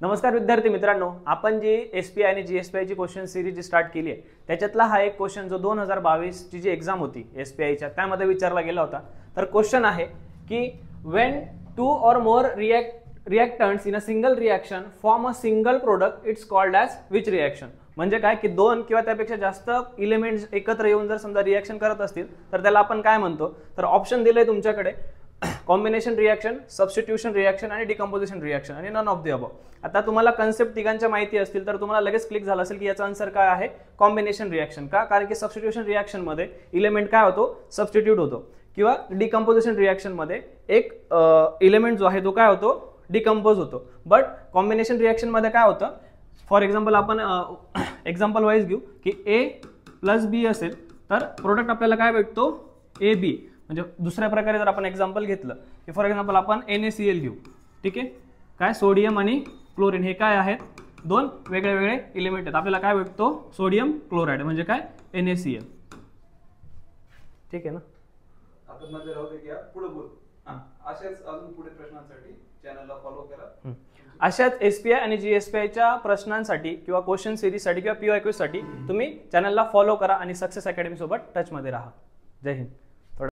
नमस्कार विद्यार्थी मित्रांनो, आपण जी एसपीआय आणि जीएसपीआय ची क्वेश्चन सिरीज जी स्टार्ट केली आहे त्याच्यातला हा एक क्वेश्चन जो 2022 ची जी एग्जाम होती एसपीआयच्या त्यामध्ये विचारला गेला होता। तर क्वेश्चन आहे की when two or more reactants in a single reaction form a single product it's called as which reaction. म्हणजे काय की दोन किंवा त्यापेक्षा जास्त एलिमेंट्स एकत्र येऊन जर समजा रिएक्शन करत असतील तर त्याला आपण काय म्हणतो। तर ऑप्शन दिले तुमच्याकडे कॉम्बिनेशन रिएक्शन, सबस्टिट्यूशन रिएक्शन आणि डिकम्पोजिशन रिएक्शन आणि नन ऑफ द अबव। आता तुम्हाला कन्सेप्ट तिघांच्या माहिती असतील तर तुम्हाला लगेच क्लिक झालं असेल की याचा आन्सर काय आहे, कॉम्बिनेशन रिएक्शन। का? कारण की सबस्टिट्यूशन रिएक्शन मध्ये इलेमेंट काय होतो, सबस्टिट्यूट होतो, किंवा डिकम्पोजिशन रिएक्शन मध्ये एक इलेमेंट जो आहे तो काय होतो, डिकम्पोज होतो। बट कॉम्बिनेशन रिएक्शन मध्ये काय होतं, फॉर एक्झाम्पल आपण एक्झाम्पल वाईज घेऊ की ए प्लस बी असेल तर प्रोडक्ट आपल्याला काय भेटतो, ए बी। म्हणजे दुसऱ्या प्रकारे जर आपण एक्झाम्पल घेतलं की फॉर एक्झाम्पल आपण NaCl घेऊ, ठीक आहे, काय सोडियम आणि क्लोरीन हे काय आहेत, दोन वेगळे वेगळे एलिमेंट आहेत। आपल्याला काय भेटतो, सोडियम क्लोराइड म्हणजे काय, NaCl। ठीक आहे ना। आपण मध्ये राहू दे, पुढे बोल। अशाच अजून पुढे प्रश्नांसाठी चॅनलला फॉलो करा। अशाच एसपीआय आणि जीएसपीआयच्या प्रश्नांसाठी किंवा क्वेश्चन सिरीजसाठी किंवा PYQ साठी तुम्ही चॅनलला फॉलो करा आणि सक्सेस अकॅडमी सोबत टच मध्ये राहा। जय हिंद।